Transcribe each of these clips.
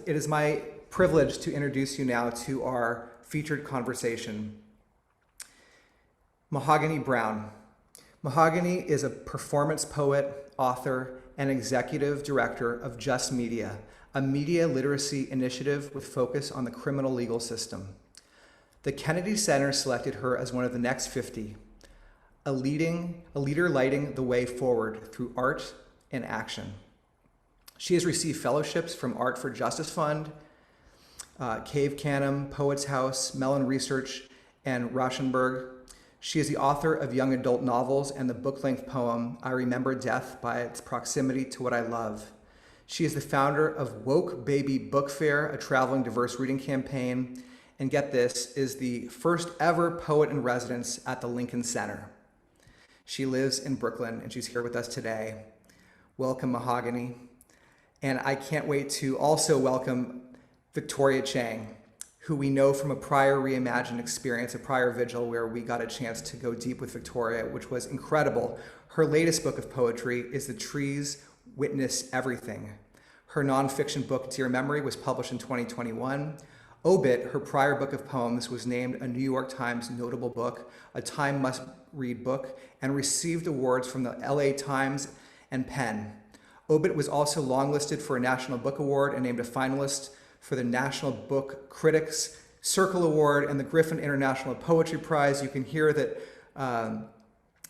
It is my privilege to introduce you now to our featured conversation, Mahogany Browne. Mahogany is a performance poet, author, and executive director of Just Media, a media literacy initiative with focus on the criminal legal system. The Kennedy Center selected her as one of the next 50, a leader lighting the way forward through art and action. She has received fellowships from Art for Justice Fund, Cave Canem, Poets House, Mellon Research, and Rauschenberg. She is the author of young adult novels and the book-length poem, I Remember Death by its proximity to what I love. She is the founder of Woke Baby Book Fair, a traveling diverse reading campaign, and get this, is the first ever poet in residence at the Lincoln Center. She lives in Brooklyn, and she's here with us today. Welcome, Mahogany. And I can't wait to also welcome Victoria Chang, who we know from a prior Reimagine experience, a prior Vigil, where we got a chance to go deep with Victoria, which was incredible. Her latest book of poetry is The Trees Witness Everything. Her nonfiction book, Dear Memory, was published in 2021. Obit, her prior book of poems, was named a New York Times notable book, a Time Must Read book, and received awards from the LA Times and Penn. Obit was also longlisted for a National Book Award and named a finalist for the National Book Critics Circle Award and the Griffin International Poetry Prize. You can hear that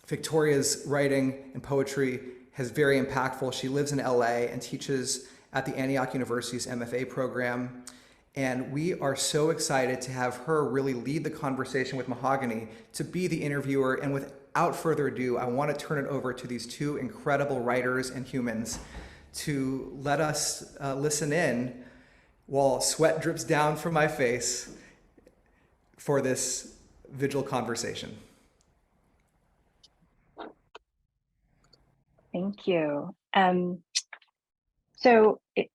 Victoria's writing and poetry is very impactful. She lives in LA and teaches at the Antioch University's MFA program. And we are so excited to have her really lead the conversation with Mahogany, to be the interviewer. And without further ado, I want to turn it over to these two incredible writers and humans to let us listen in while sweat drips down from my face for this Vigil conversation. Thank you.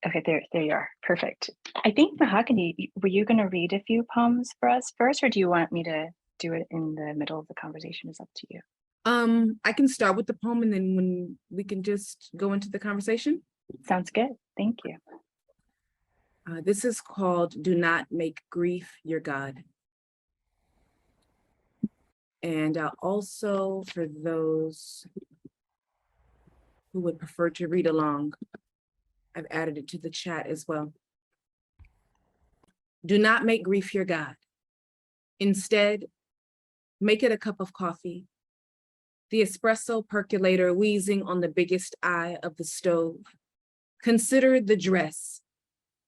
Okay, there you are. Perfect. I think, Mahogany, were you going to read a few poems for us first, or do you want me to do it in the middle of the conversation? It's up to you. I can start with the poem, and then when we can just go into the conversation. Sounds good. Thank you. This is called Do Not Make Grief Your God. And also, for those who would prefer to read along, I've added it to the chat as well. Do not make grief your God. Instead, make it a cup of coffee, the espresso percolator wheezing on the biggest eye of the stove. Consider the dress.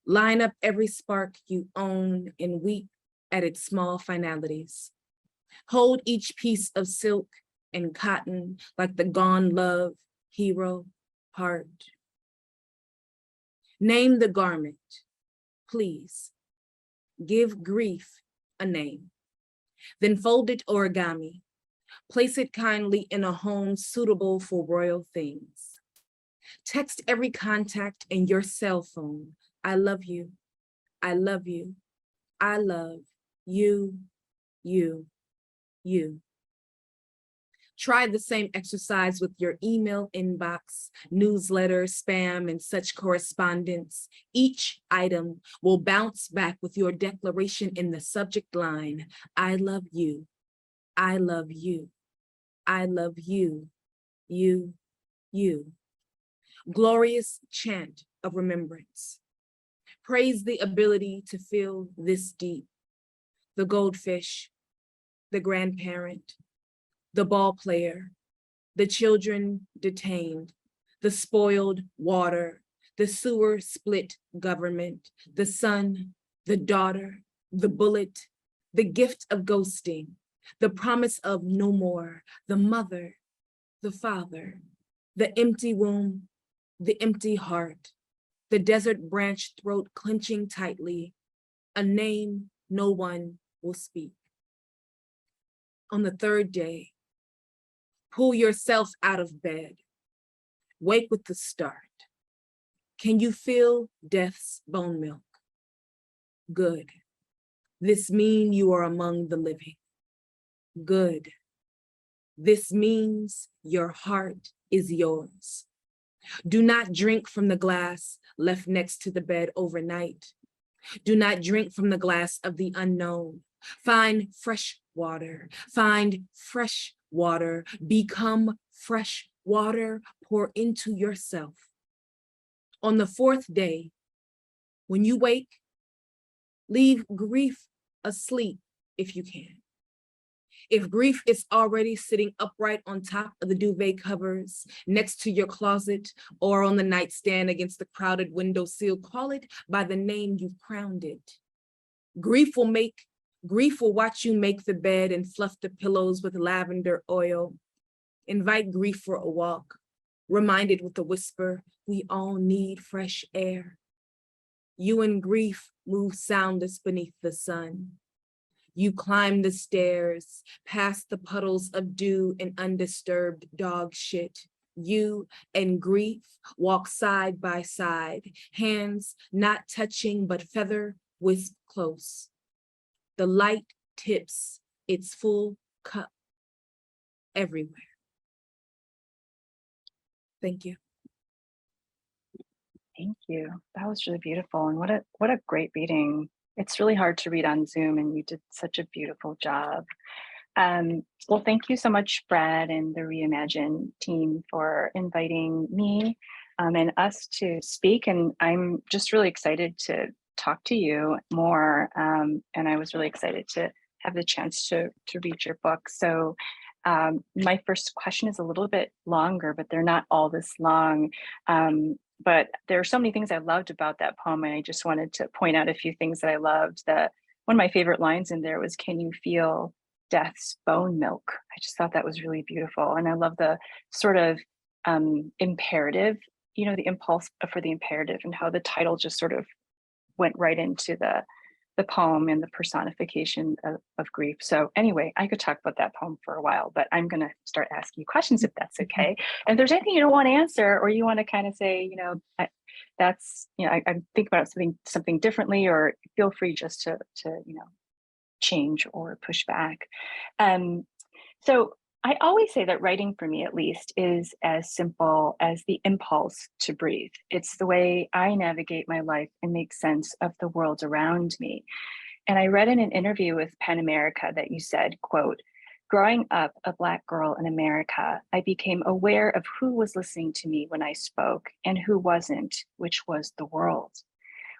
Line up every spark you own and weep at its small finalities. Hold each piece of silk and cotton like the gone love, hero, heart. Name the garment, please. Give grief a name. Then fold it origami. Place it kindly in a home suitable for royal things. Text every contact in your cell phone. I love you. I love you. I love you, you, you. Try the same exercise with your email inbox, newsletter, spam, and such correspondence. Each item will bounce back with your declaration in the subject line. I love you. I love you. I love you. You, you. Glorious chant of remembrance. Praise the ability to feel this deep. The goldfish, the grandparent, the ball player, the children detained, the spoiled water, the sewer split government, the son, the daughter, the bullet, the gift of ghosting, the promise of no more, the mother, the father, the empty womb, the empty heart, the desert branch throat clenching tightly, a name no one will speak. On the third day, pull yourself out of bed. Wake with the start. Can you feel death's bone milk? Good. This means you are among the living. Good. This means your heart is yours. Do not drink from the glass left next to the bed overnight. Do not drink from the glass of the unknown. Find fresh water. Find fresh water. Become fresh water. Pour into yourself. On the fourth day, when you wake, leave grief asleep if you can. If grief is already sitting upright on top of the duvet covers, next to your closet, or on the nightstand against the crowded windowsill, call it by the name you've crowned it. Grief will watch you make the bed and fluff the pillows with lavender oil. Invite grief for a walk, reminded with a whisper, we all need fresh air. You and grief move soundless beneath the sun. You climb the stairs, past the puddles of dew and undisturbed dog shit. You and grief walk side by side, hands not touching but feather wisp close. The light tips its full cup everywhere. Thank you. Thank you. That was really beautiful. And what a great reading. It's really hard to read on Zoom, and you did such a beautiful job. Well, thank you so much, Brad and the Reimagine team, for inviting me and us to speak. And I'm just really excited to talk to you more. And I was really excited to have the chance to read your book. So my first question is a little bit longer, but they're not all this long. But there are so many things I loved about that poem, and I just wanted to point out a few things that I loved. One of my favorite lines in there was, "Can you feel death's bone milk?" I just thought that was really beautiful. And I love the sort of imperative, the impulse for the imperative, and how the title just sort of went right into the poem and the personification of grief. So anyway, I could talk about that poem for a while, but I'm going to start asking you questions if that's okay. And if there's anything you don't want to answer, or you want to kind of say, I'm thinking about something differently, or feel free just to change or push back. So I always say that writing, for me at least, is as simple as the impulse to breathe. It's the way I navigate my life and make sense of the world around me. And I read in an interview with PEN America that you said, quote, "Growing up a Black girl in America, I became aware of who was listening to me when I spoke and who wasn't, which was the world.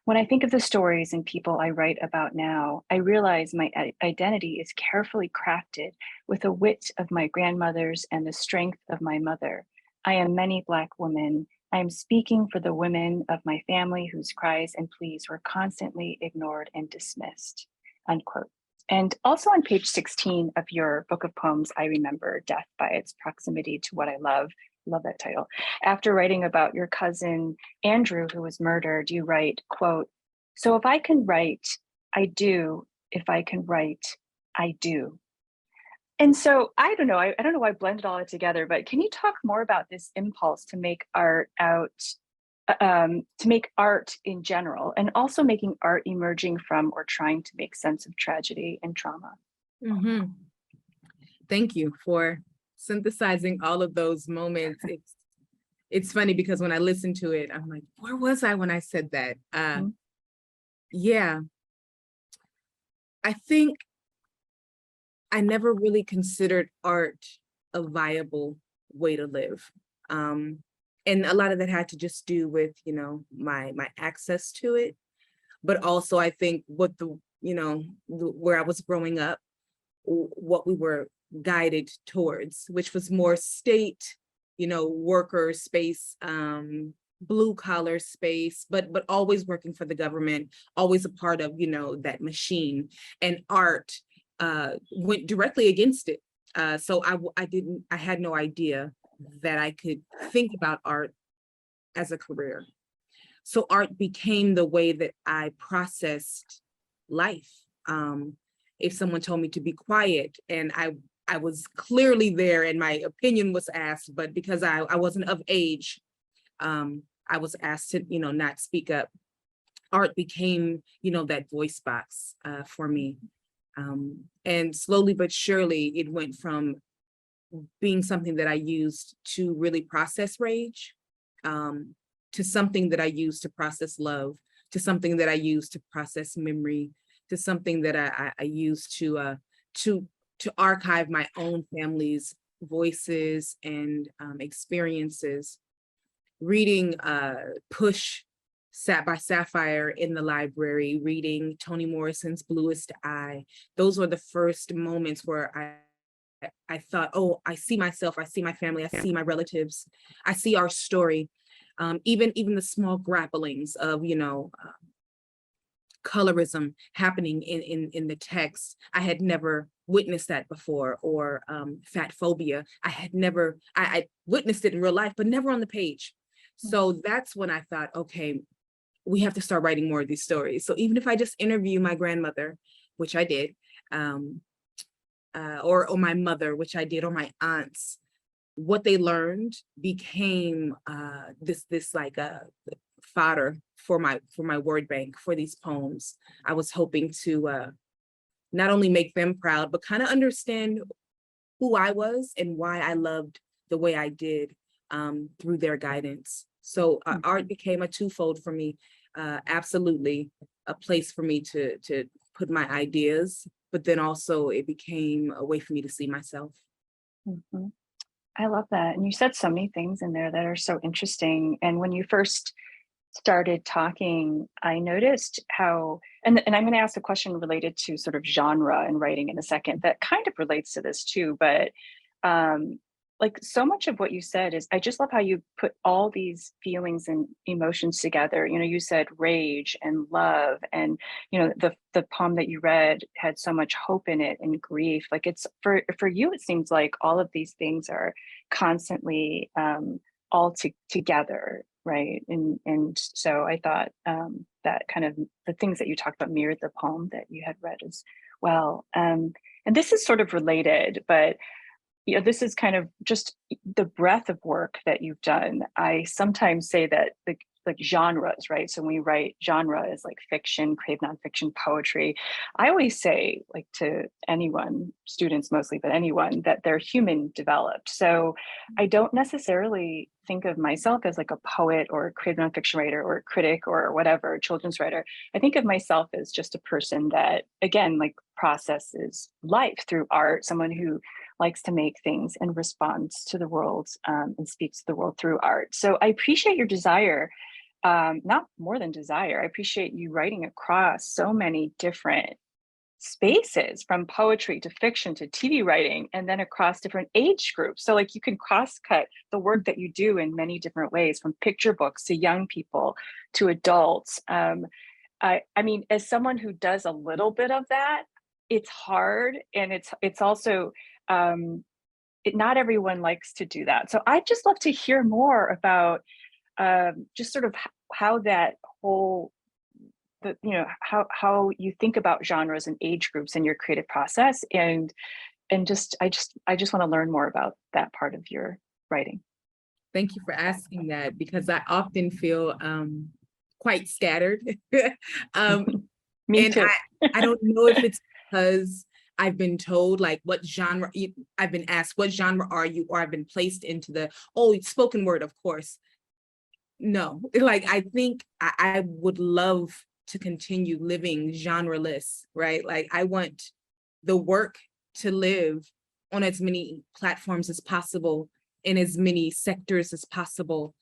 When I think of the stories and people I write about now, I realize my identity is carefully crafted with the wit of my grandmothers and the strength of my mother. I am many Black women. I am speaking for the women of my family whose cries and pleas were constantly ignored and dismissed," unquote. And also on page 16 of your book of poems, I remember death by its proximity to what I love. Love that title. After writing about your cousin, Andrew, who was murdered, you write, quote, "So if I can write, I do. If I can write, I do." And so I don't know why I blended all that together, but can you talk more about this impulse to make art to make art in general, and also making art emerging from or trying to make sense of tragedy and trauma? Mm-hmm. Thank you for synthesizing all of those moments. It's funny because when I listen to it, I'm like, where was I when I said that? Yeah, I think I never really considered art a viable way to live. And a lot of that had to just do with, my access to it. But also I think what where I was growing up, what we were guided towards, which was more state, worker space, blue collar space, but always working for the government, always a part of, that machine. And art went directly against it. So I had no idea that I could think about art as a career. So art became the way that I processed life. If someone told me to be quiet, and I was clearly there and my opinion was asked, but because I wasn't of age, I was asked to, not speak up. Art became, that voice box for me. And slowly but surely, it went from being something that I used to really process rage, to something that I used to process love, to something that I use to process memory, to something that I use to archive my own family's voices and experiences. Reading Push Sat by Sapphire in the library, reading Toni Morrison's Bluest Eye. Those were the first moments where I thought, oh, I see myself, I see my family, I see my relatives, I see our story. Even the small grapplings of, colorism happening in the text. I had never witnessed that before, or fat phobia. I witnessed it in real life, but never on the page. So that's when I thought, okay, we have to start writing more of these stories. So even if I just interview my grandmother, which I did, or my mother, which I did, or my aunts, what they learned became this like fodder for my word bank for these poems. I was hoping to not only make them proud, but kind of understand who I was and why I loved the way I did through their guidance. So art became a twofold for me. Absolutely a place for me to put my ideas, but then also it became a way for me to see myself. Mhm. I love that. And you said so many things in there that are so interesting. And when you first started talking, I noticed how, and I'm going to ask a question related to sort of genre and writing in a second that kind of relates to this too, but like so much of what you said is, I just love how you put all these feelings and emotions together. You said rage and love, and the poem that you read had so much hope in it and grief. Like it's for you, it seems like all of these things are constantly together, right? And so I thought that kind of the things that you talked about mirrored the poem that you had read as well. And this is sort of related, but this is kind of just the breadth of work that you've done. I sometimes say that like genres, right? So when we write, genre is like fiction, creative nonfiction, poetry. I always say, like, to anyone, students mostly, but anyone, that they're human developed. So I don't necessarily think of myself as like a poet or a creative nonfiction writer or a critic or whatever, children's writer. I think of myself as just a person that, again, like processes life through art, someone who likes to make things and responds to the world and speaks to the world through art. So I appreciate your desire, not more than desire. I appreciate you writing across so many different spaces, from poetry to fiction to TV writing, and then across different age groups. So like you can cross cut the work that you do in many different ways, from picture books to young people to adults. I mean, as someone who does a little bit of that, it's hard, and it's also not everyone likes to do that. So I'd just love to hear more about just sort of how that whole, how you think about genres and age groups in your creative process, and I just want to learn more about that part of your writing. Thank you for asking that, because I often feel quite scattered. Me And too. I don't know if it's because I've been told, like, what genre, I've been asked, what genre are you? Or I've been placed into spoken word, of course. No, like, I think I would love to continue living genreless, right? Like, I want the work to live on as many platforms as possible, in as many sectors as possible,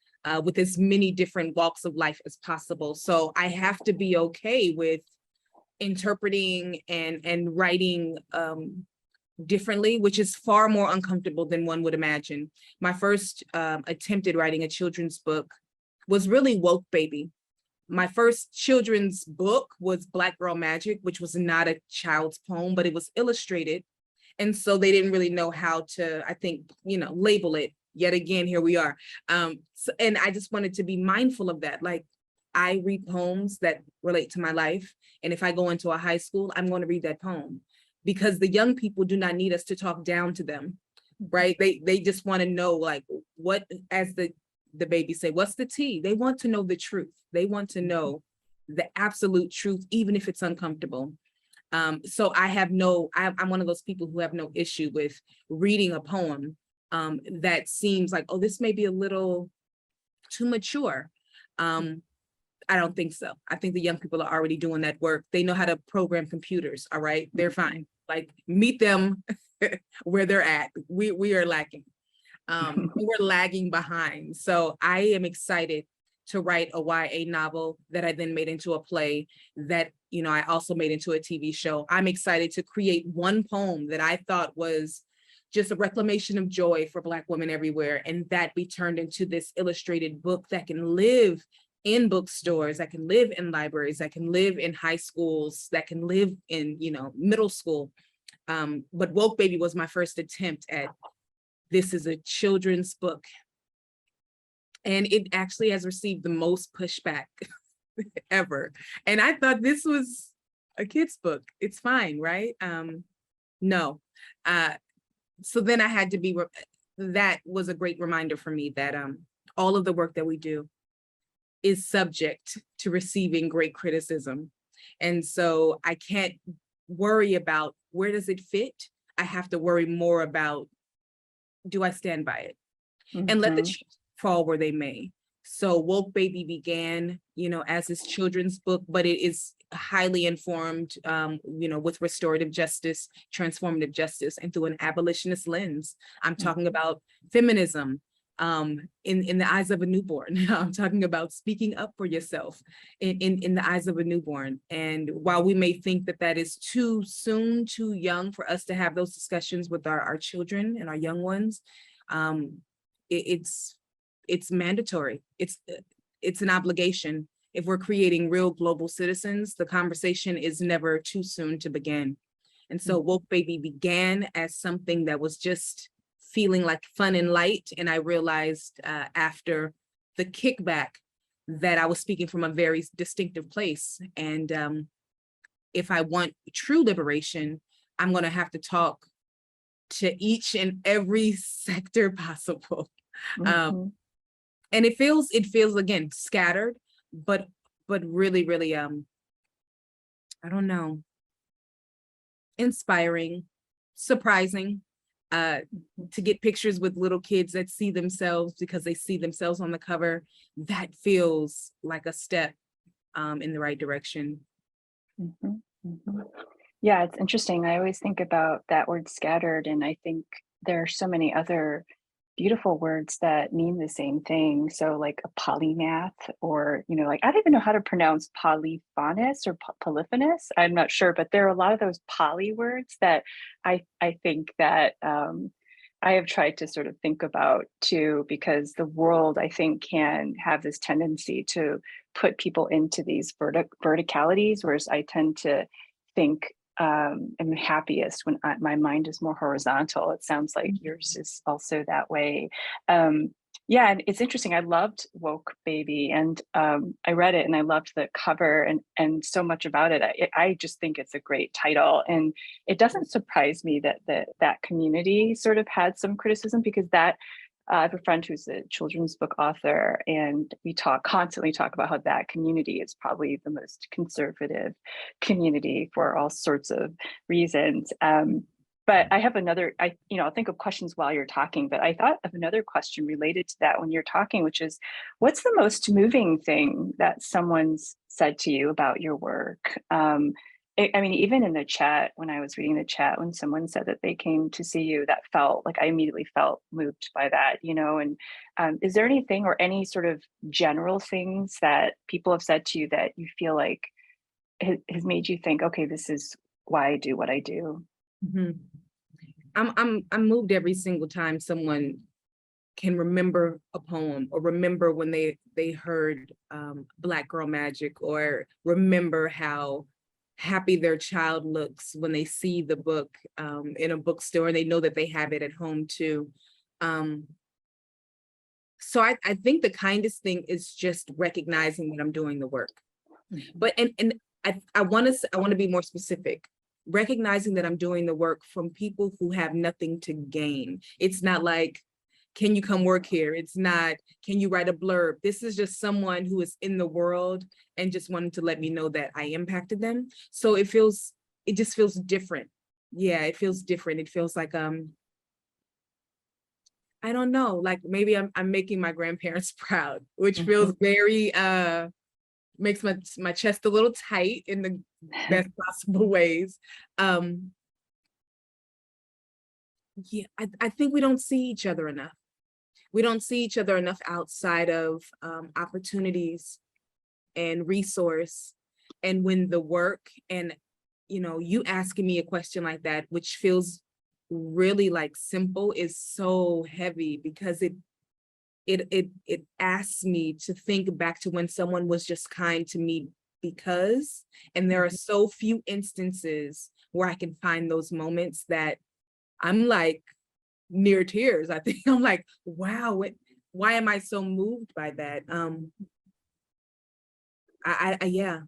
with as many different walks of life as possible. So I have to be okay with interpreting and writing differently, which is far more uncomfortable than one would imagine. My first attempt at writing a children's book was really Woke Baby. My first children's book was Black Girl Magic, which was not a child's poem, but it was illustrated. And so they didn't really know how to, I think, label it. Yet again, here we are. And I just wanted to be mindful of that. Like, I read poems that relate to my life. And if I go into a high school, I'm going to read that poem, because the young people do not need us to talk down to them, right? They just want to know, like, what, as the baby say, what's the tea? They want to know the truth. They want to know the absolute truth, even if it's uncomfortable. So I'm one of those people who have no issue with reading a poem that seems like, oh, this may be a little too mature. I don't think so. I think the young people are already doing that work. They know how to program computers. All right. They're fine. Like, meet them where they're at. We are lacking. We're lagging behind. So I am excited to write a YA novel that I then made into a play that, you know, I also made into a TV show. I'm excited to create one poem that I thought was just a reclamation of joy for Black women everywhere, and that be turned into this illustrated book that can live in bookstores, that can live in libraries, that can live in high schools, that can live in, you know, middle school. But Woke Baby was my first attempt at, this is a children's book. And it actually has received the most pushback ever. And I thought this was a kid's book. It's fine, right? No. So then I had to be, that was a great reminder for me that all of the work that we do is subject to receiving great criticism. And so I can't worry about where does it fit? I have to worry more about, do I stand by it? And let the chips fall where they may. So Woke Baby began, you know, as this children's book, but it is highly informed, you know, with restorative justice, transformative justice, and through an abolitionist lens. I'm talking about feminism in the eyes of a newborn. I'm talking about speaking up for yourself in the eyes of a newborn. And while we may think that that is too soon, too young for us to have those discussions with our children and our young ones, it's mandatory. It's an obligation. If we're creating real global citizens, the conversation is never too soon to begin. And so Woke Baby began as something that was just feeling like fun and light. And I realized after the kickback that I was speaking from a very distinctive place. And if I want true liberation, I'm going to have to talk to each and every sector possible. And it feels again scattered, but really, really I don't know, inspiring, surprising, to get pictures with little kids that see themselves because they see themselves on the cover. That feels like a step in the right direction. Yeah, it's interesting. I always think about that word scattered, and I think there are so many other beautiful words that mean the same thing. So like a polymath, or, you know, like, I don't even know how to pronounce polyphonous or polyphonous. I'm not sure, but there are a lot of those poly words that I think that I have tried to sort of think about too, because the world, I think, can have this tendency to put people into these verticalities, whereas I tend to think I'm happiest when my mind is more horizontal. It sounds like yours is also that way. Yeah, and it's interesting. I loved Woke Baby, and I read it and I loved the cover and so much about it. I just think it's a great title, and it doesn't surprise me that that community sort of had some criticism, because that I have a friend who's a children's book author, and we constantly talk about how that community is probably the most conservative community for all sorts of reasons. But I have another, I'll think of questions while you're talking, but I thought of another question related to that when you're talking, which is, what's the most moving thing that someone's said to you about your work? I mean, even in the chat, when I was reading the chat, when someone said that they came to see you, that felt like I immediately felt moved by that, and is there anything or any sort of general things that people have said to you that you feel like has made you think, okay, this is why I do what I do? I'm moved every single time someone can remember a poem, or remember when they heard Black Girl Magic, or remember how happy their child looks when they see the book in a bookstore, and they know that they have it at home too. So I think the kindest thing is just recognizing that I'm doing the work. But and I want to be more specific. Recognizing that I'm doing the work from people who have nothing to gain. It's not like, can you come work here? It's not, can you write a blurb? This is just someone who is in the world and just wanted to let me know that I impacted them. So it just feels different. Yeah, it feels different. It feels like, I don't know, like maybe I'm making my grandparents proud, which feels very makes my chest a little tight in the best possible ways. Yeah, I think we don't see each other enough. We don't see each other enough outside of opportunities and resource. And when the work and, you asking me a question like that, which feels really like simple, is so heavy because it asks me to think back to when someone was just kind to me because, and there are so few instances where I can find those moments that I'm like near tears. I think I'm like, wow, why am I so moved by that? Yeah.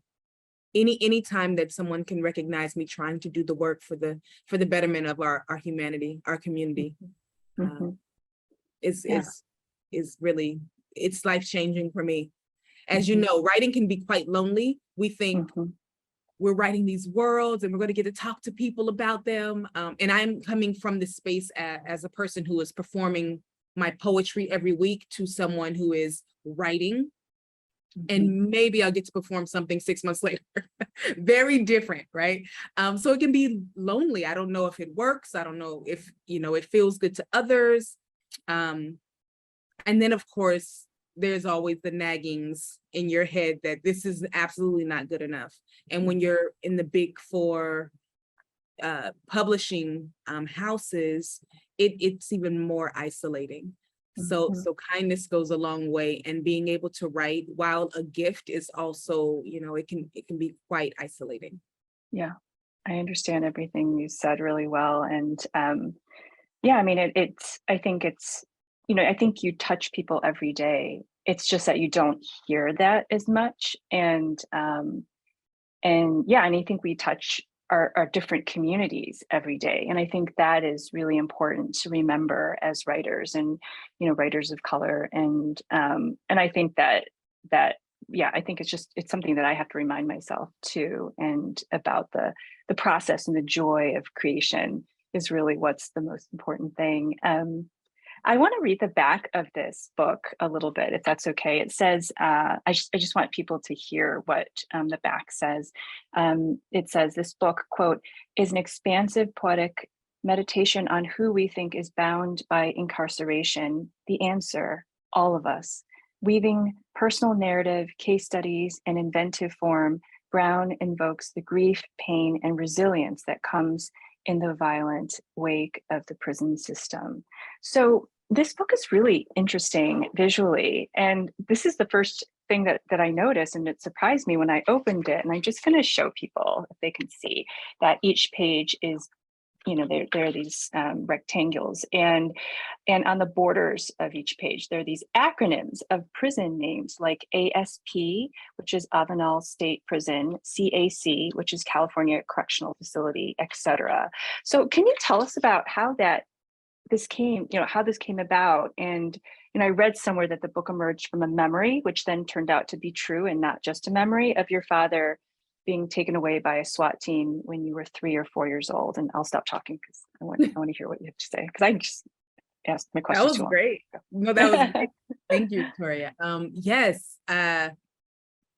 Any time that someone can recognize me trying to do the work for the betterment of our humanity, our community, is really, it's life-changing for me. As you know, writing can be quite lonely. We think we're writing these worlds and we're going to get to talk to people about them. And I'm coming from this space as a person who is performing my poetry every week to someone who is writing. And maybe I'll get to perform something 6 months later. Very different, right? So it can be lonely. I don't know if it works. I don't know if, it feels good to others. And then, of course, there's always the naggings in your head that this is absolutely not good enough. And when you're in the big four publishing houses, it's even more isolating. So kindness goes a long way, and being able to write, while a gift, is also, it can be quite isolating. Yeah, I understand everything you said really well. And yeah, I mean, I think it's, I think you touch people every day. It's just that you don't hear that as much. And yeah, and I think we touch our different communities every day. And I think that is really important to remember as writers and, writers of color. And I think that, yeah, I think it's something that I have to remind myself too. And about the process and the joy of creation is really what's the most important thing. I want to read the back of this book a little bit, if that's okay. It says, I just want people to hear what the back says. It says, this book, quote, is an expansive poetic meditation on who we think is bound by incarceration. The answer, all of us. Weaving personal narrative, case studies, and inventive form, Browne invokes the grief, pain, and resilience that comes in the violent wake of the prison system. So this book is really interesting visually. And this is the first thing that I noticed, and it surprised me when I opened it. And I'm just going to show people, if they can see, that each page is, there are these rectangles, and on the borders of each page, there are these acronyms of prison names like ASP, which is Avenal State Prison, CAC, which is California Correctional Facility, etc. So can you tell us about how this came about? And I read somewhere that the book emerged from a memory, which then turned out to be true and not just a memory, of your father being taken away by a SWAT team when you were 3 or 4 years old. And I'll stop talking because I want to hear what you have to say, because I just asked my question. That was great. No, that was great. Thank you, Victoria. Yes,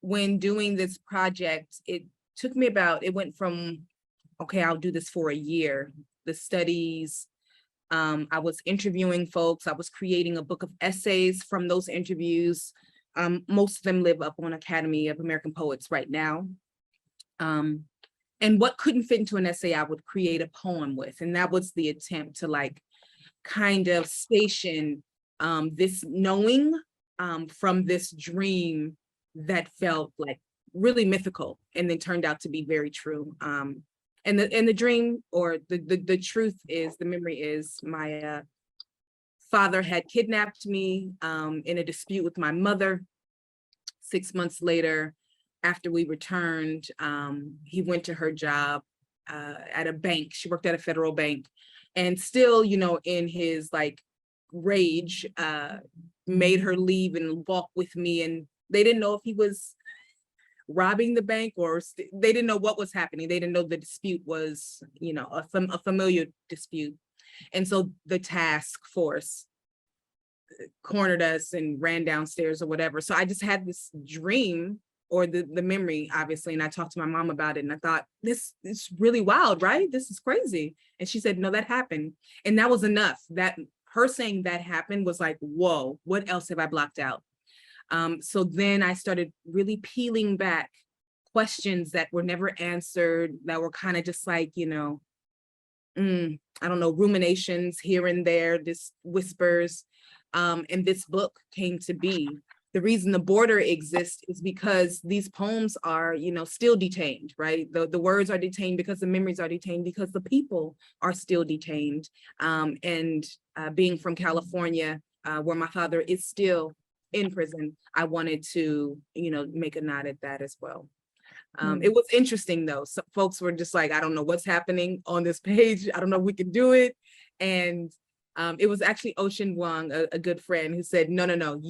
when doing this project, it took me it went from, okay, I'll do this for a year, the studies. I was interviewing folks. I was creating a book of essays from those interviews. Most of them live up on Academy of American Poets right now. And what couldn't fit into an essay, I would create a poem with. And that was the attempt to kind of station this knowing from this dream that felt really mythical, and then turned out to be very true. And the dream, or the truth is, the memory is, my father had kidnapped me in a dispute with my mother. 6 months later, after we returned, he went to her job at a bank. She worked at a federal bank, and still, in his rage, made her leave and walk with me. And they didn't know if he was robbing the bank, or they didn't know what was happening. They didn't know the dispute was, a familiar dispute. And so the task force cornered us and ran downstairs or whatever. So I just had this dream or the memory, obviously. And I talked to my mom about it, and I thought, this is really wild, right? This is crazy. And she said, no, that happened. And that was enough. That her saying that happened was like, whoa, what else have I blocked out? So then I started really peeling back questions that were never answered, that were kind of just like, you know, I don't know, ruminations here and there, just whispers. And this book came to be. The reason the border exists is because these poems are, you know, still detained, right? The words are detained because the memories are detained, because the people are still detained. And being from California, where my father is still in prison, I wanted to, you know, make a nod at that as well. It was interesting though. Some folks were just like, I don't know what's happening on this page. I don't know if we can do it. And it was actually Ocean Wong, a good friend, who said, no,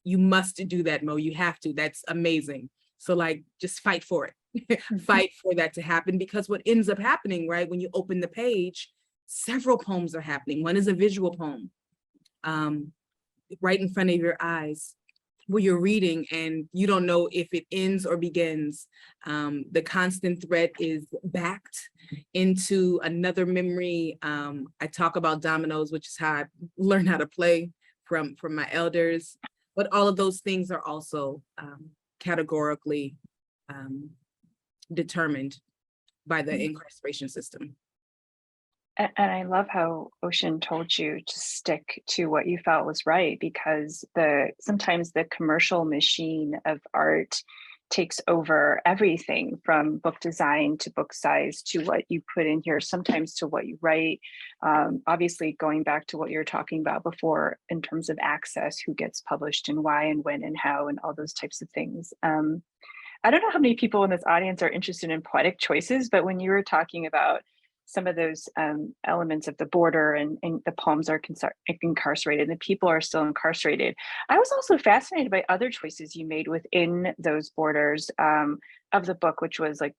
you must do that, Mo. You have to. That's amazing. So like, just fight for it. Fight for that to happen, because what ends up happening, right, when you open the page, several poems are happening. One is a visual poem, right in front of your eyes, where you're reading and you don't know if it ends or begins. The constant thread is backed into another memory. I talk about dominoes, which is how I learned how to play from my elders. But all of those things are also categorically determined by the incarceration system. And I love how Ocean told you to stick to what you felt was right, because sometimes the commercial machine of art takes over everything, from book design to book size to what you put in here, sometimes to what you write. Obviously, going back to what you were talking about before in terms of access, who gets published and why and when and how and all those types of things. I don't know how many people in this audience are interested in poetic choices, but when you were talking about some of those elements of the border and the poems are incarcerated, and the people are still incarcerated, I was also fascinated by other choices you made within those borders of the book, which was like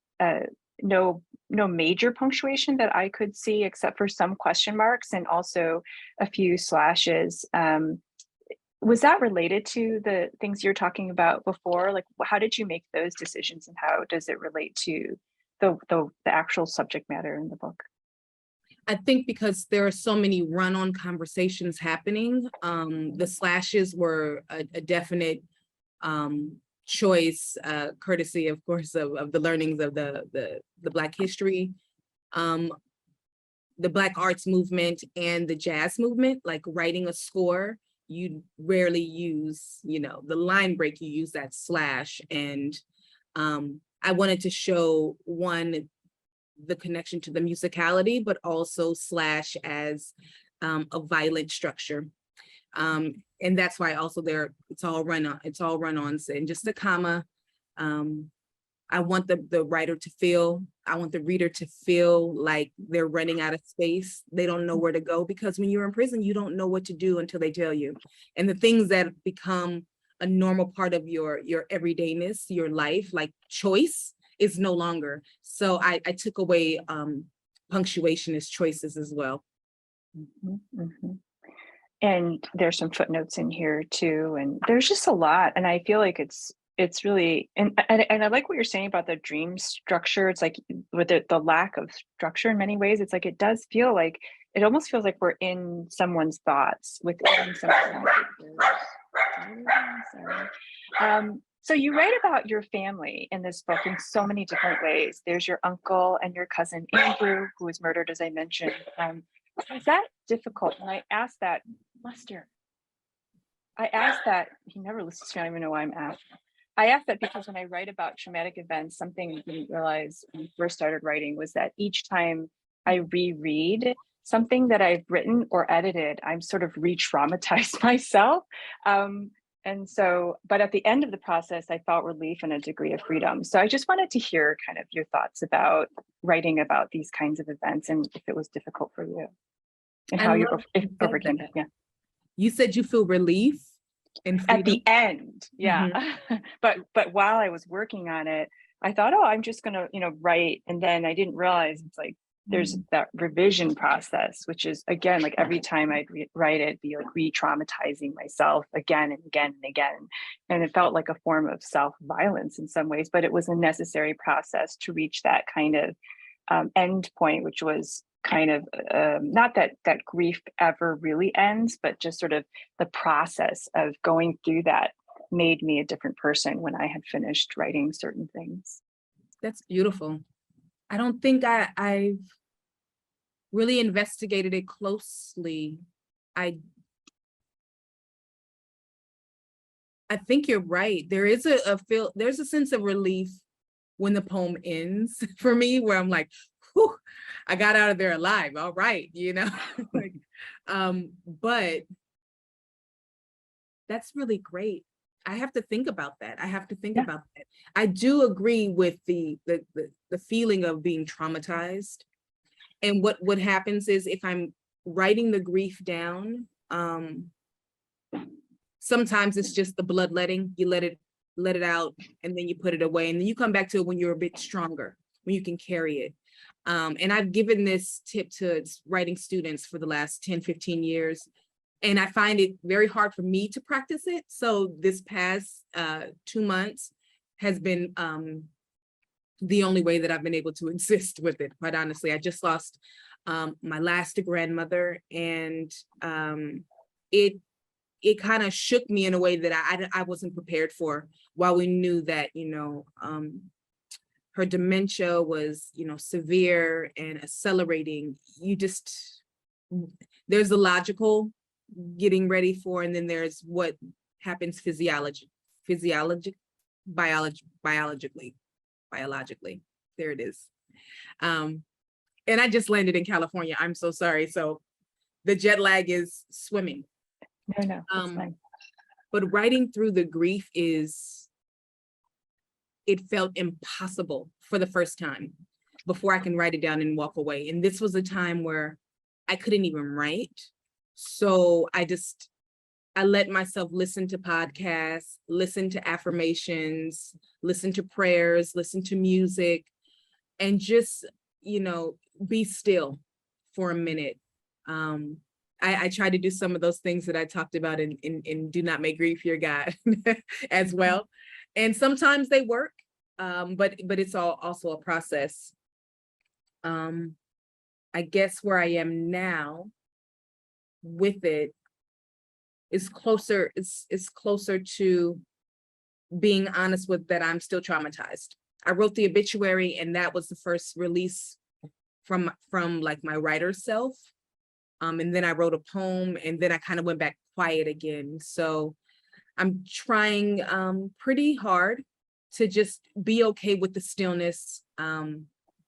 no major punctuation that I could see except for some question marks and also a few slashes. Was that related to the things you're talking about before? Like, how did you make those decisions, and how does it relate to the actual subject matter in the book? I think because there are so many run-on conversations happening, the slashes were a definite choice, courtesy, of course, of the learnings of the Black history, the Black arts movement, and the jazz movement. Like writing a score, you rarely use, you know, the line break, you use that slash. And I wanted to show, one, the connection to the musicality, but also slash as a violent structure. And that's why also it's all run-ons and just a comma. I want the writer to feel, I want the reader to feel like they're running out of space. They don't know where to go, because when you're in prison, you don't know what to do until they tell you. And the things that become a normal part of your everydayness, your life, like choice, is no longer. So I took away punctuation as choices as well. And there's some footnotes in here too, and there's just a lot. And I feel like it's really, and I like what you're saying about the dream structure. It's like with the lack of structure in many ways, it's like it does feel like, it almost feels like we're in someone's thoughts within someone's. So you write about your family in this book in so many different ways. There's your uncle and your cousin Andrew, who was murdered, as I mentioned. Is that difficult? And I asked that, Lester. I asked that, he never listens to me, I don't even know why I'm asking. I asked that because when I write about traumatic events, something I didn't realize when I first started writing was that each time I reread something that I've written or edited, I'm sort of re-traumatized myself. And so, but at the end of the process, I felt relief and a degree of freedom. So I just wanted to hear kind of your thoughts about writing about these kinds of events, and if it was difficult for you and how you overcame it. Yeah. You said you feel relief and freedom? At the end, yeah. But while I was working on it, I thought, oh, I'm just gonna, write. And then I didn't realize it's like there's that revision process, which is, again, like every time I'd write it, be like re-traumatizing myself again and again and again. And it felt like a form of self-violence in some ways, but it was a necessary process to reach that kind of end point, which was kind of not that grief ever really ends, but just sort of the process of going through that made me a different person when I had finished writing certain things. That's beautiful. I don't think I've really investigated it closely. I think you're right. There is there's a sense of relief when the poem ends for me, where I'm like, whew, I got out of there alive. All right, like, but that's really great. I have to think about that. I do agree with the feeling of being traumatized. And what happens is, if I'm writing the grief down, sometimes it's just the bloodletting. You let it out, and then you put it away, and then you come back to it when you're a bit stronger, when you can carry it. And I've given this tip to writing students for the last 10, 15 years. And I find it very hard for me to practice it. So this past 2 months has been the only way that I've been able to exist with it, quite honestly. I just lost my last grandmother, and it kind of shook me in a way that I wasn't prepared for. While we knew that, her dementia was, severe and accelerating, there's the logical getting ready for, and then there's what happens biologically. There it is. And I just landed in California. I'm so sorry. So the jet lag is swimming. No, that's fine. But writing through the grief it felt impossible for the first time before I can write it down and walk away. And this was a time where I couldn't even write. So I let myself listen to podcasts, listen to affirmations, listen to prayers, listen to music, and just, be still for a minute. I try to do some of those things that I talked about in Do Not Make Grief Your God as well. And sometimes they work, but it's also a process. I guess where I am now with it is closer to being honest with that I'm still traumatized. I wrote the obituary, and that was the first release from like my writer self. And then I wrote a poem, and then I kind of went back quiet again. So I'm trying pretty hard to just be okay with the stillness,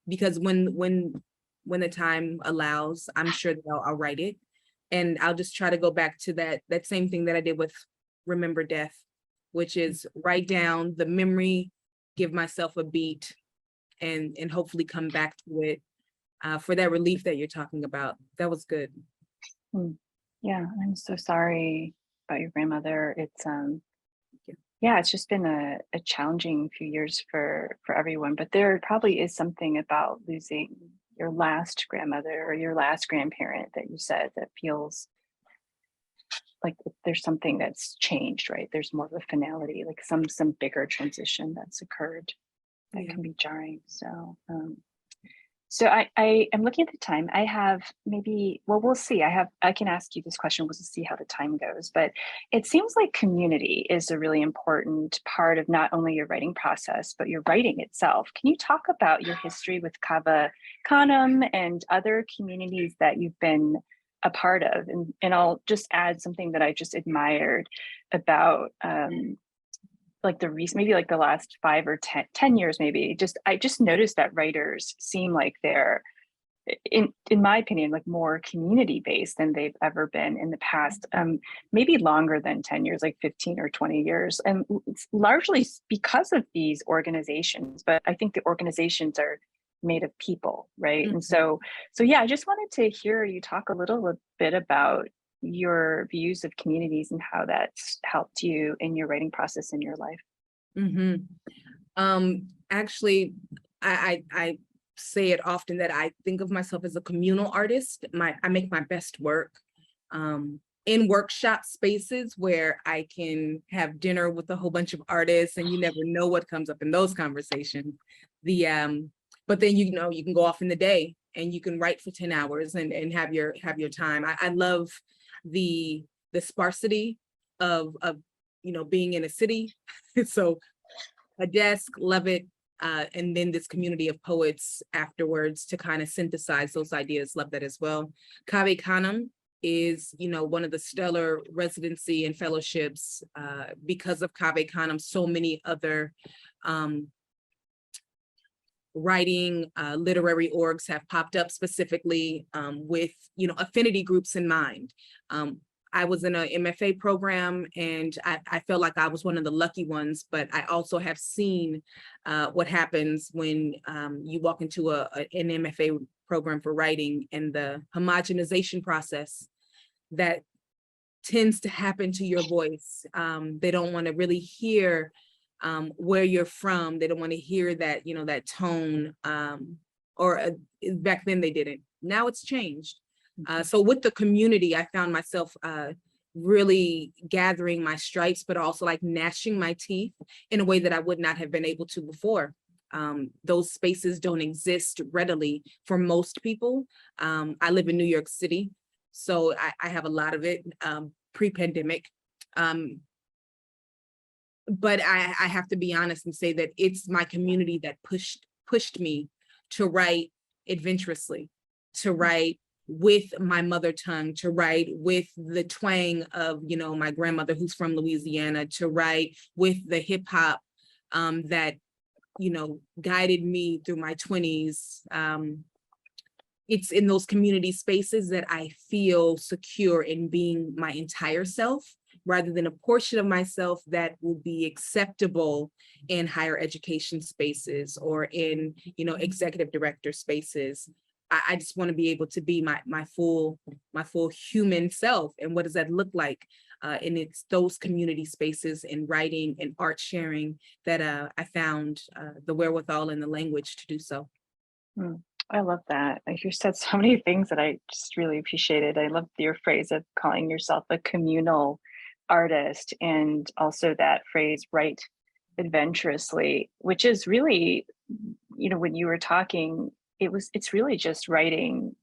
because when the time allows, I'm sure that I'll write it. And I'll just try to go back to that same thing that I did with Remember Death, which is write down the memory, give myself a beat, and hopefully come back to it for that relief that you're talking about. That was good. Yeah, I'm so sorry about your grandmother. It's it's just been a challenging few years for everyone, but there probably is something about losing your last grandmother or your last grandparent that you said that feels like there's something that's changed, right? There's more of a finality, like some bigger transition that's occurred that can be jarring. So I am looking at the time. I have we'll see. I can ask you this question. We'll see how the time goes. But it seems like community is a really important part of not only your writing process, but your writing itself. Can you talk about your history with Kava Khanum and other communities that you've been a part of? And I'll just add something that I just admired about like maybe like the last 5 or 10 years, maybe. I just noticed that writers seem like they're, in my opinion, like more community based than they've ever been in the past, maybe longer than 10 years, like 15 or 20 years. And it's largely because of these organizations, but I think the organizations are made of people, right? And so yeah, I just wanted to hear you talk a little bit about your views of communities and how that's helped you in your writing process in your life. Actually, I say it often that I think of myself as a communal artist. I make my best work in workshop spaces where I can have dinner with a whole bunch of artists, and you never know what comes up in those conversations. But then you can go off in the day and you can write for 10 hours and have your time. I love the sparsity of being in a city. So a desk, love it. And then this community of poets afterwards to kind of synthesize those ideas, love that as well. Cave Canem is, one of the stellar residency and fellowships. Because of Cave Canem, so many other writing literary orgs have popped up specifically with affinity groups in mind. I was in a MFA program and I felt like I was one of the lucky ones, but I also have seen what happens when you walk into an MFA program for writing and the homogenization process that tends to happen to your voice. They don't want to really hear where you're from. They don't want to hear that, that tone, back then they didn't. Now it's changed. So with the community, I found myself really gathering my stripes, but also like gnashing my teeth in a way that I would not have been able to before. Those spaces don't exist readily for most people. I live in New York City, so I have a lot of it pre-pandemic. But I have to be honest and say that it's my community that pushed me to write adventurously, to write with my mother tongue, to write with the twang of, my grandmother who's from Louisiana, to write with the hip hop that, guided me through my 20s. It's in those community spaces that I feel secure in being my entire self, rather than a portion of myself that will be acceptable in higher education spaces or in, executive director spaces. I just want to be able to be my full human self. And what does that look like? And it's those community spaces in writing and art sharing that I found the wherewithal and the language to do so. I love that. You said so many things that I just really appreciated. I love your phrase of calling yourself a communal artist, and also that phrase, write adventurously, which is really, when you were talking, it's really just writing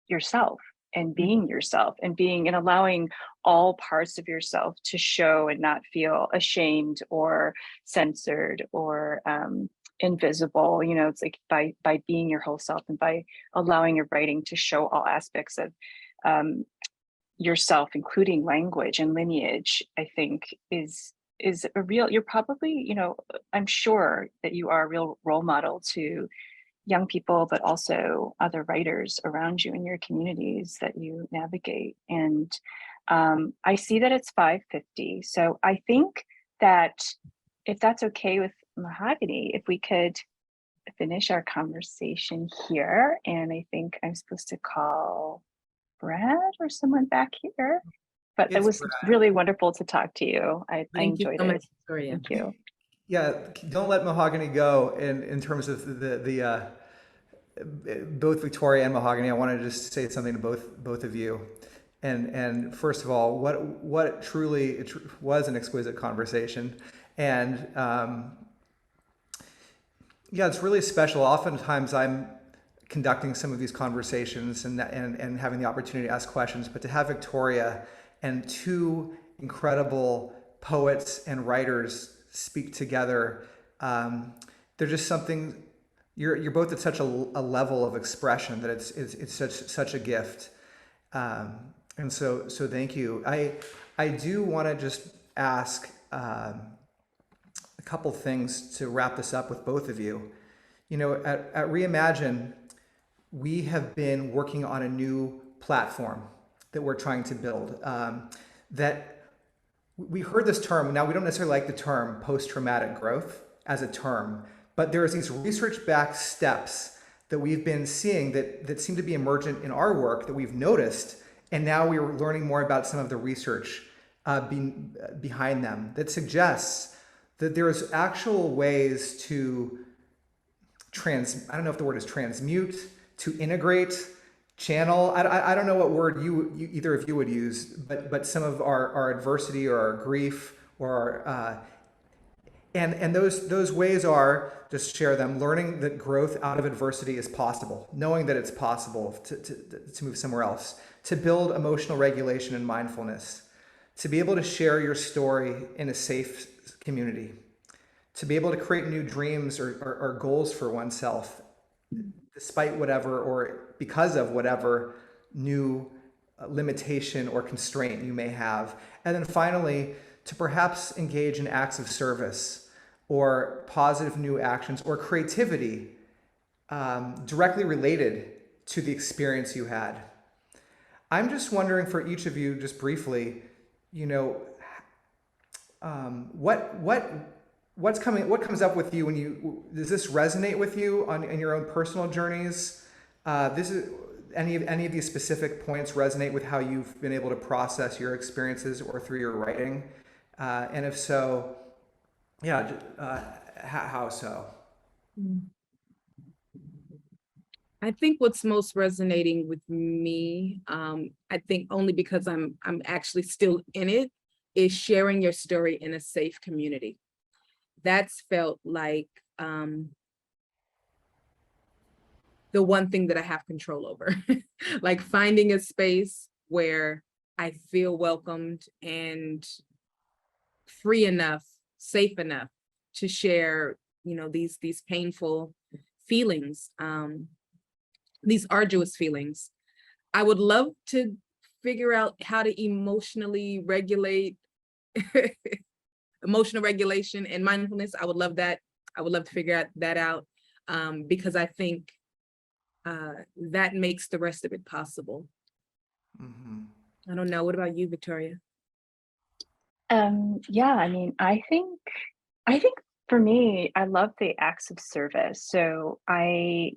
yourself and being yourself and allowing all parts of yourself to show and not feel ashamed or censored or invisible. It's like by being your whole self and by allowing your writing to show all aspects of yourself, including language and lineage, I think is a real, you're probably, I'm sure that you are a real role model to young people, but also other writers around you in your communities that you navigate. And I see that it's 5:50. So I think that if that's okay with Mahogany, if we could finish our conversation here, and I think I'm supposed to call Brad or someone back here, but it was Brad. Really wonderful to talk to you. I enjoyed you so it. much, Victoria. Thank you. Yeah, don't let Mahogany go in terms of the both Victoria and Mahogany. I wanted to just say something to both of you. And first of all, what truly was an exquisite conversation. And yeah, it's really special. Oftentimes I'm conducting some of these conversations and having the opportunity to ask questions, but to have Victoria and two incredible poets and writers speak together, they're just something. You're both at such a level of expression that it's such a gift, and so thank you. I do want to just ask a couple things to wrap this up with both of you. At Reimagine, we have been working on a new platform that we're trying to build. That we heard this term. Now we don't necessarily like the term post-traumatic growth as a term. But there is these research-backed steps that we've been seeing that seem to be emergent in our work that we've noticed, and now we are learning more about some of the research behind them that suggests that there's actual ways to I don't know if the word is transmute, to integrate, channel. I don't know what word you either of you would use, but some of our adversity or our grief or our, and those ways are, just share them, learning that growth out of adversity is possible, knowing that it's possible to move somewhere else, to build emotional regulation and mindfulness, to be able to share your story in a safe community, to be able to create new dreams or goals for oneself, despite whatever or because of whatever new limitation or constraint you may have. And then finally, to perhaps engage in acts of service or positive new actions or creativity directly related to the experience you had. I'm just wondering for each of you, just briefly, what comes up with you when does this resonate with you in your own personal journeys? This is any of these specific points resonate with how you've been able to process your experiences or through your writing? And if so, yeah, how so? I think what's most resonating with me, I think only because I'm actually still in it, is sharing your story in a safe community. That's felt like the one thing that I have control over. Like finding a space where I feel welcomed and free enough, safe enough to share, these painful feelings, these arduous feelings. I would love to figure out how to emotionally regulate emotional regulation and mindfulness. I would love that. I would love to figure that out because I think that makes the rest of it possible. Mm-hmm. I don't know. What about you, Victoria? Yeah, I mean, I think for me, I love the acts of service. So I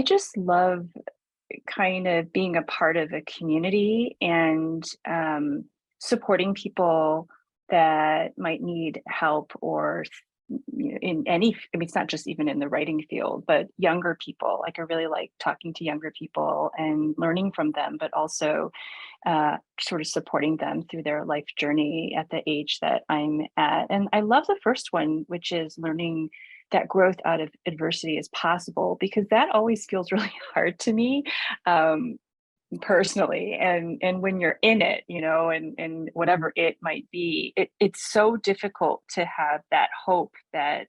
just love kind of being a part of a community and supporting people that might need help or in any, I mean, it's not just even in the writing field, but younger people. Like I really like talking to younger people and learning from them, but also sort of supporting them through their life journey at the age that I'm at. And I love the first one, which is learning that growth out of adversity is possible, because that always feels really hard to me. Personally, and when you're in it, and whatever it might be, it's so difficult to have that hope that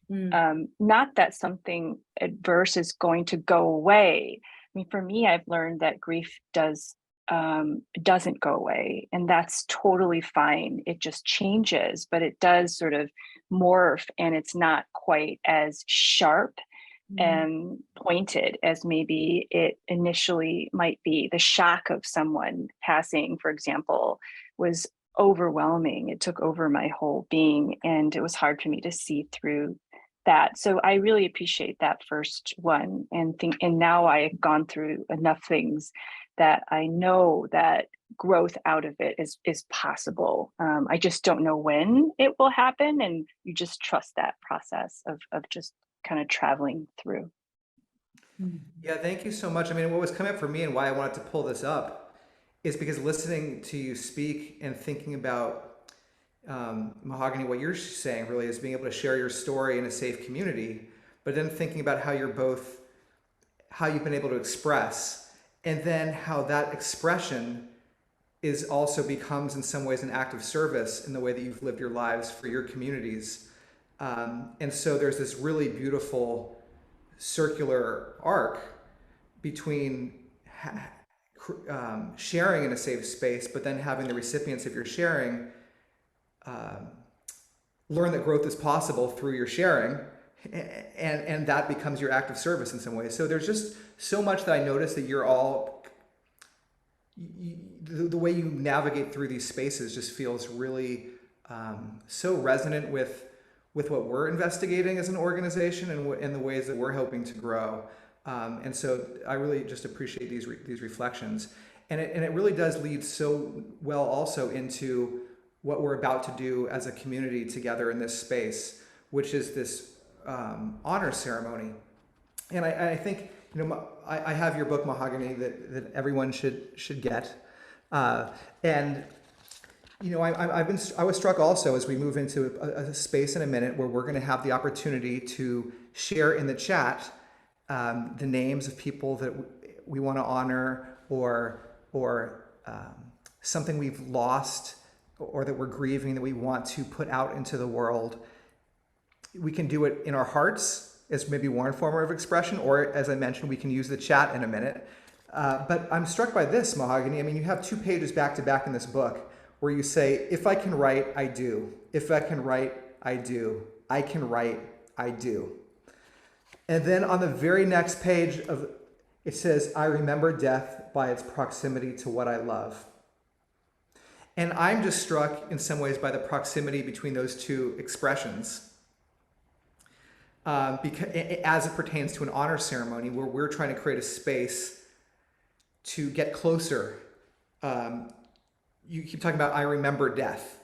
not that something adverse is going to go away. I mean, for me, I've learned that grief doesn't go away, and that's totally fine. It just changes, but it does sort of morph, and it's not quite as sharp and pointed as maybe it initially might be. The shock of someone passing, for example, was overwhelming. It took over my whole being, and it was hard for me to see through that. So I really appreciate that first one, and now I've gone through enough things that I know that growth out of it is possible. I just don't know when it will happen, and you just trust that process of just kind of traveling through. Yeah, thank you so much. I mean, what was coming up for me and why I wanted to pull this up is because listening to you speak and thinking about Mahogany, what you're saying really is being able to share your story in a safe community, but then thinking about how you've been able to express, and then how that expression also becomes in some ways an act of service in the way that you've lived your lives for your communities. And so there's this really beautiful circular arc between sharing in a safe space, but then having the recipients of your sharing learn that growth is possible through your sharing, and that becomes your act of service in some ways. So there's just so much that I notice that you're all, the way you navigate through these spaces just feels really so resonant with what we're investigating as an organization and the ways that we're hoping to grow. And so I really just appreciate these reflections. And it really does lead so well also into what we're about to do as a community together in this space, which is this honor ceremony. And I think, you know, I have your book, Mahogany, that everyone should get. And, you know, I was struck also as we move into a space in a minute where we're going to have the opportunity to share in the chat the names of people that we want to honor, or something we've lost or that we're grieving that we want to put out into the world. We can do it in our hearts as maybe one form of expression, or as I mentioned, we can use the chat in a minute. But I'm struck by this, Mahogany. I mean, you have 2 pages back to back in this book where you say, if I can write, I do. If I can write, I do. I can write, I do. And then on the very next page it says, I remember death by its proximity to what I love. And I'm just struck in some ways by the proximity between those 2 expressions, because, as it pertains to an honor ceremony where we're trying to create a space to get closer. You keep talking about, I remember death,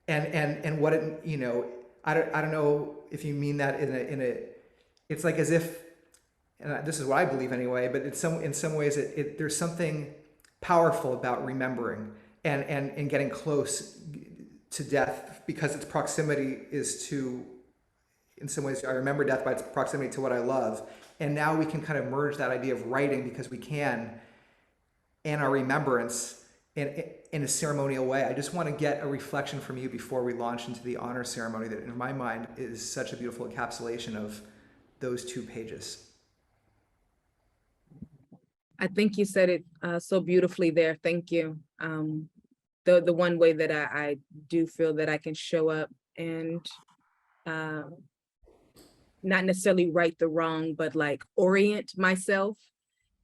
and what it, you know, I don't know if you mean that in a it's like as if, and this is what I believe anyway, but in some ways there's something powerful about remembering and getting close to death, because its proximity is to, in some ways, I remember death by its proximity to what I love. And now we can kind of merge that idea of writing, because we can, and our remembrance in a ceremonial way. I just want to get a reflection from you before we launch into the honor ceremony that, in my mind, is such a beautiful encapsulation of those 2 pages. I think you said it so beautifully there. Thank you. The one way that I do feel that I can show up and not necessarily right the wrong, but like orient myself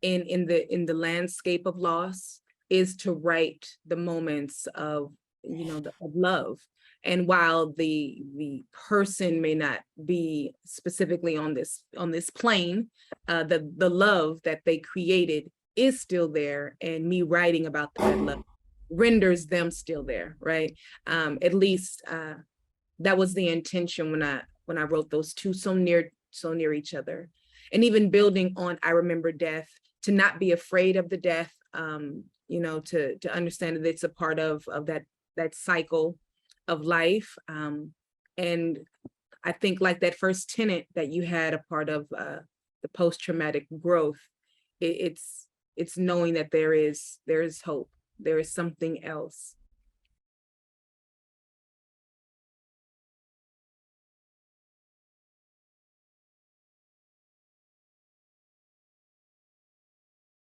in the landscape of loss is to write the moments of, you know, of love. And while the person may not be specifically on this plane, the love that they created is still there, and me writing about that love renders them still there, right? At least that was the intention when I wrote those 2 so near each other. And even building on I remember death, to not be afraid of the death, you know, to understand that it's a part of that cycle of life. And I think, like that first tenet that you had, a part of the post-traumatic growth, it's knowing that there is hope, there is something else.